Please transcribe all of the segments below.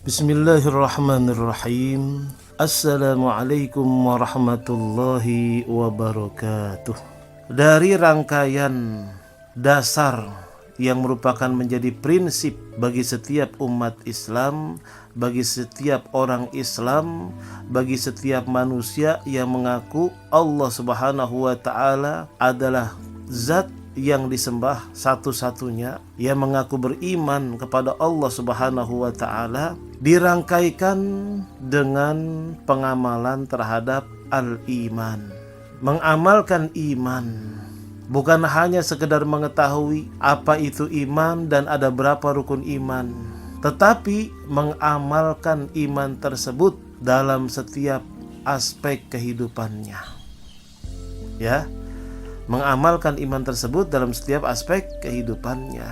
Bismillahirrahmanirrahim. Assalamualaikum warahmatullahi wabarakatuh. Dari rangkaian dasar yang merupakan menjadi prinsip bagi setiap umat Islam, bagi setiap orang Islam, bagi setiap manusia yang mengaku Allah Subhanahu wa taala adalah zat yang disembah satu-satunya, yang mengaku beriman kepada Allah Subhanahu wa taala, dirangkaikan dengan pengamalan terhadap al-iman. Mengamalkan iman bukan hanya sekedar mengetahui apa itu iman dan ada berapa rukun iman, tetapi mengamalkan iman tersebut dalam setiap aspek kehidupannya. Ya, mengamalkan iman tersebut dalam setiap aspek kehidupannya.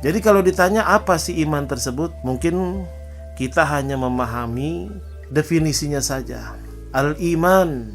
Jadi kalau ditanya apa sih iman tersebut, mungkin kita hanya memahami definisinya saja. Al-iman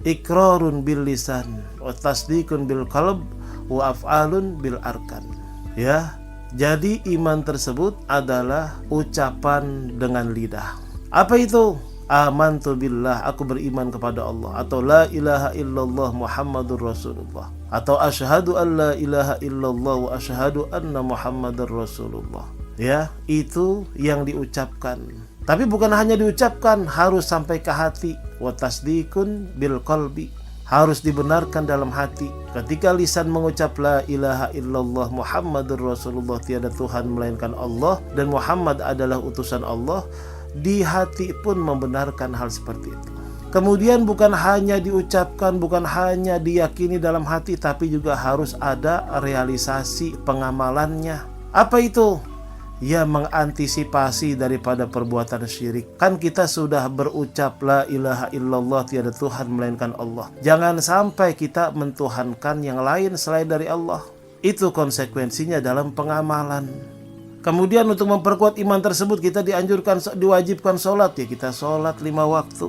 iqrarun bil lisan wa tasdiqun bil qalb wa af'alun bil arkan. Ya, jadi iman tersebut adalah ucapan dengan lidah. Apa itu? Amantu billah, aku beriman kepada Allah, atau la ilaha illallah Muhammadur Rasulullah, atau asyhadu an la ilaha illallah wa asyhadu anna Muhammadar Rasulullah. Ya, itu yang diucapkan. Tapi bukan hanya diucapkan, harus sampai ke hati. Wa tasdiqun bil qalbi, harus dibenarkan dalam hati. Ketika lisan mengucap la ilaha illallah Muhammadur Rasulullah, tiada Tuhan melainkan Allah dan Muhammad adalah utusan Allah, di hati pun membenarkan hal seperti itu. Kemudian bukan hanya diucapkan, bukan hanya diyakini dalam hati, tapi juga harus ada realisasi pengamalannya. Apa itu? Ya, mengantisipasi daripada perbuatan syirik. Kan kita sudah berucap la ilaha illallah, tiada Tuhan melainkan Allah. Jangan sampai kita mentuhankan yang lain selain dari Allah. Itu konsekuensinya dalam pengamalan. Kemudian untuk memperkuat iman tersebut kita diwajibkan sholat. Ya, kita sholat 5 waktu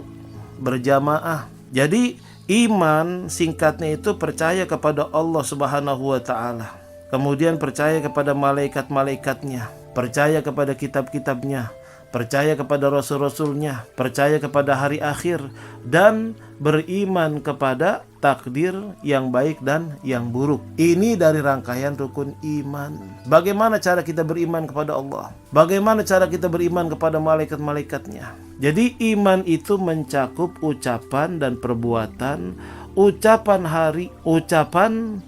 berjamaah. Jadi iman singkatnya itu percaya kepada Allah Subhanahu wa taala, kemudian percaya kepada malaikat-malaikatnya, percaya kepada kitab-kitabnya, percaya kepada rasul-rasulnya, percaya kepada hari akhir, dan beriman kepada takdir yang baik dan yang buruk. Ini dari rangkaian rukun iman. Bagaimana cara kita beriman kepada Allah? Bagaimana cara kita beriman kepada malaikat-malaikatnya? Jadi iman itu mencakup ucapan dan perbuatan, ucapan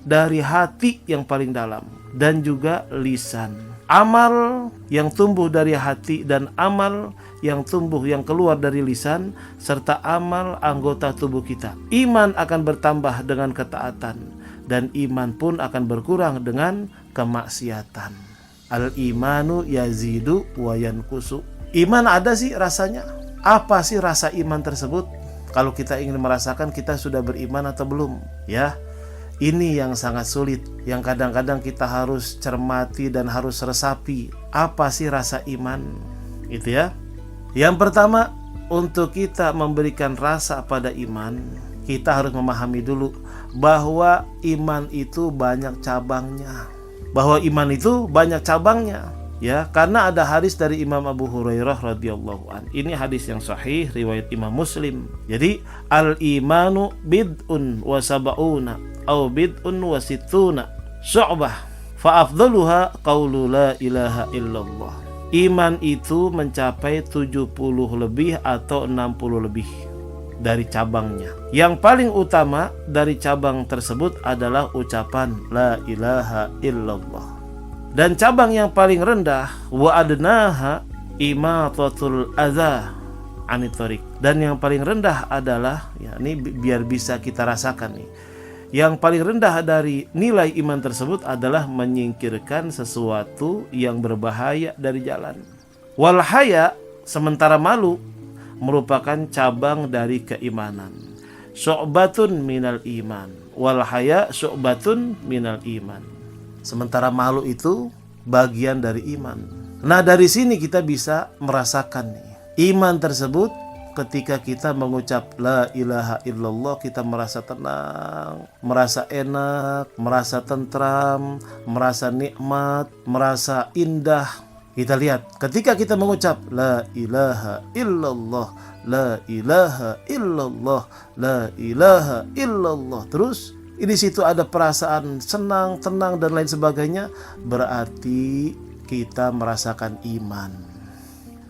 dari hati yang paling dalam, dan juga lisan. Amal yang tumbuh dari hati dan amal yang keluar dari lisan, serta amal anggota tubuh kita. Iman akan bertambah dengan ketaatan, dan iman pun akan berkurang dengan kemaksiatan. Al-imanu yazidu wa yankusu. Iman ada sih rasanya. Apa sih rasa iman tersebut? Kalau kita ingin merasakan kita sudah beriman atau belum, ya. Ini yang sangat sulit, yang kadang-kadang kita harus cermati dan harus resapi. Apa sih rasa iman? Itu ya. Yang pertama, untuk kita memberikan rasa pada iman, kita harus memahami dulu bahwa iman itu banyak cabangnya. Ya, karena ada hadis dari Imam Abu Hurairah radhiyallahu an. Ini hadis yang sahih riwayat Imam Muslim. Jadi al-imanu bid'un wa sab'una aw bid'un wa sittuna syu'bah fa afdaluha qaulu la ilaha illallah. Iman itu mencapai 70 lebih atau 60 lebih dari cabangnya. Yang paling utama dari cabang tersebut adalah ucapan la ilaha illallah. Dan cabang yang paling rendah wa adnaha imatatul adza anit thariq. Dan yang paling rendah adalah, ya, ini biar bisa kita rasakan nih. Yang paling rendah dari nilai iman tersebut adalah menyingkirkan sesuatu yang berbahaya dari jalan. Wal haya, sementara malu merupakan cabang dari keimanan. Syu'batun minal iman. Wal haya syu'batun minal iman. Sementara malu itu bagian dari iman. Nah, dari sini kita bisa merasakan nih, iman tersebut ketika kita mengucap la ilaha illallah, kita merasa tenang, merasa enak, merasa tentram, merasa nikmat, merasa indah. Kita lihat ketika kita mengucap la ilaha illallah, la ilaha illallah, la ilaha illallah, terus di situ ada perasaan senang, tenang dan lain sebagainya, berarti kita merasakan iman.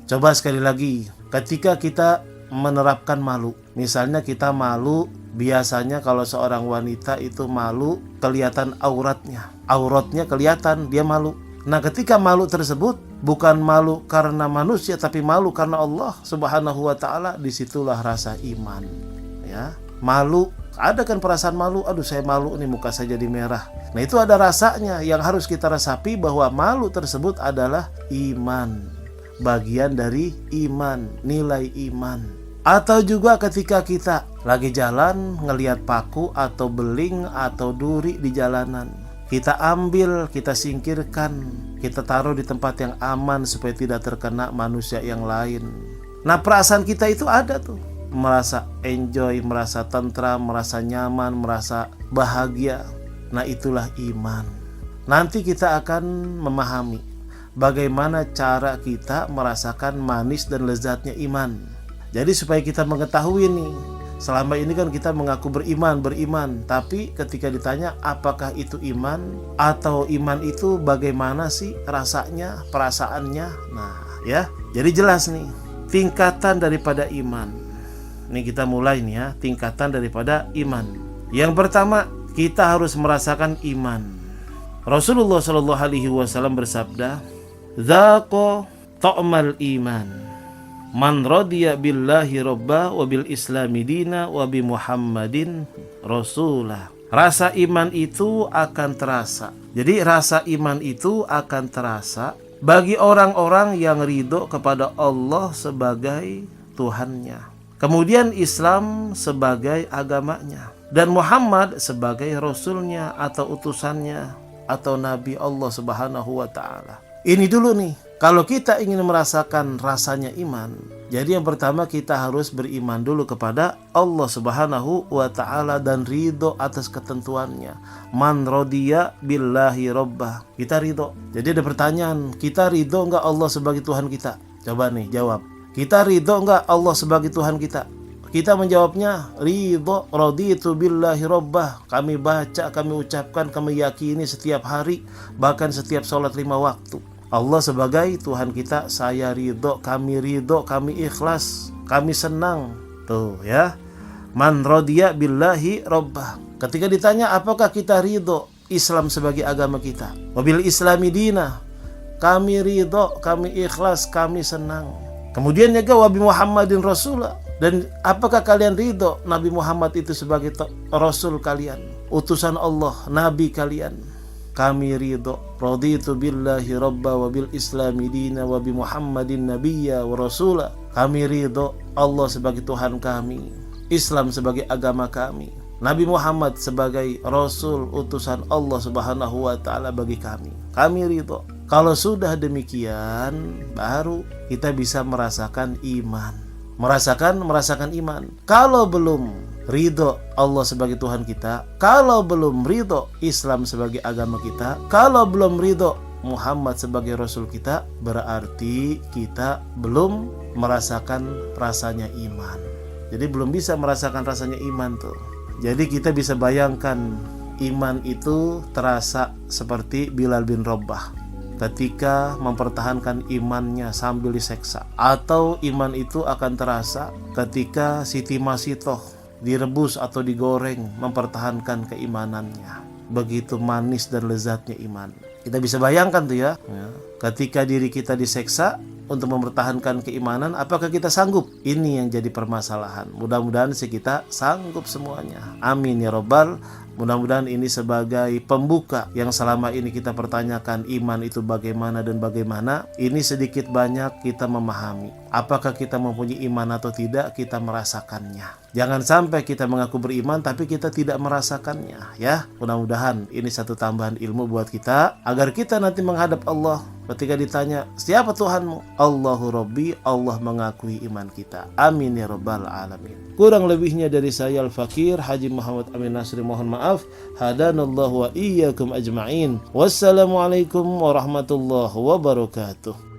Coba sekali lagi, ketika kita menerapkan malu, misalnya kita malu, biasanya kalau seorang wanita itu malu kelihatan auratnya kelihatan, dia malu. Nah, ketika malu tersebut bukan malu karena manusia, tapi malu karena Allah Subhanahu wa ta'ala, disitulah rasa iman. Ya, malu, ada kan perasaan malu, aduh saya malu nih, muka saya jadi merah. Nah, itu ada rasanya yang harus kita resapi, bahwa malu tersebut adalah iman, bagian dari iman, nilai iman. Atau juga ketika kita lagi jalan ngelihat paku atau beling atau duri di jalanan, kita ambil, kita singkirkan, kita taruh di tempat yang aman supaya tidak terkena manusia yang lain. Nah, perasaan kita itu ada tuh, merasa enjoy, merasa tentram, merasa nyaman, merasa bahagia. Nah, itulah iman. Nanti kita akan memahami bagaimana cara kita merasakan manis dan lezatnya iman. Jadi supaya kita mengetahui nih, selama ini kan kita mengaku beriman, tapi ketika ditanya apakah itu iman, atau iman itu bagaimana sih rasanya, perasaannya. Nah, ya, jadi jelas nih tingkatan daripada iman. Ini kita mulai nih ya, tingkatan daripada iman. Yang pertama, kita harus merasakan iman. Rasulullah Shallallahu Alaihi Wasallam bersabda, "Dzaqo ta'mal iman. Man radiya billahi robba wa bil islami dina wa bi Muhammadin rasulah." Rasa iman itu akan terasa. Jadi rasa iman itu akan terasa bagi orang-orang yang ridho kepada Allah sebagai Tuhannya, kemudian Islam sebagai agamanya, dan Muhammad sebagai Rasulnya atau utusannya atau Nabi Allah Subhanahu wa ta'ala. Ini dulu nih, kalau kita ingin merasakan rasanya iman, jadi yang pertama kita harus beriman dulu kepada Allah Subhanahu wa ta'ala dan ridho atas ketentuannya. Man rodiya billahi robbah, kita ridho. Jadi ada pertanyaan, kita ridho enggak Allah sebagai Tuhan kita? Coba nih jawab, kita ridho enggak Allah sebagai Tuhan kita? Kita menjawabnya ridho, raditu billahi robbah. Kami baca, kami ucapkan, kami yakini setiap hari, bahkan setiap sholat 5 waktu. Allah sebagai Tuhan kita, saya ridho, kami ikhlas, kami senang. Tuh ya, man rodiya billahi robbah. Ketika ditanya apakah kita ridho Islam sebagai agama kita, wabil islami dina, kami ridho, kami ikhlas, kami senang. Kemudian juga wabi Muhammadin rasulah, dan apakah kalian ridho Nabi Muhammad itu sebagai Rasul kalian, utusan Allah, Nabi kalian? Kami ridho, raditu billahi robba wa bil islami dina wa bi Muhammadin nabiyya wa rasulah. Kami ridho Allah sebagai Tuhan kami, Islam sebagai agama kami, Nabi Muhammad sebagai Rasul utusan Allah Subhanahu wa ta'ala bagi kami. Kami ridho. Kalau sudah demikian, baru kita bisa merasakan iman. Merasakan iman. Kalau belum ridho Allah sebagai Tuhan kita, kalau belum ridho Islam sebagai agama kita, kalau belum ridho Muhammad sebagai Rasul kita, berarti kita belum merasakan rasanya iman. Jadi belum bisa merasakan rasanya iman tuh. Jadi kita bisa bayangkan iman itu terasa seperti Bilal bin Rabah ketika mempertahankan imannya sambil diseksa, atau iman itu akan terasa ketika Siti Masitoh direbus atau digoreng mempertahankan keimanannya. Begitu manis dan lezatnya iman. Kita bisa bayangkan tuh ya, ketika diri kita diseksa untuk mempertahankan keimanan, apakah kita sanggup? Ini yang jadi permasalahan. Mudah-mudahan sih kita sanggup semuanya. Amin ya robbal. Mudah-mudahan ini sebagai pembuka yang selama ini kita pertanyakan iman itu bagaimana dan bagaimana. Ini sedikit banyak kita memahami. Apakah kita mempunyai iman atau tidak, kita merasakannya. Jangan sampai kita mengaku beriman tapi kita tidak merasakannya ya. Mudah-mudahan ini satu tambahan ilmu buat kita, agar kita nanti menghadap Allah ketika ditanya siapa Tuhanmu, Allahu Rabbi, Allah mengakui iman kita. Amin ya rabbal alamin. Kurang lebihnya dari saya Al-Fakir Haji Muhammad Amin Nasri, mohon maaf. Hadanallahu wa iyyakum ajma'in. Wassalamualaikum warahmatullahi wabarakatuh.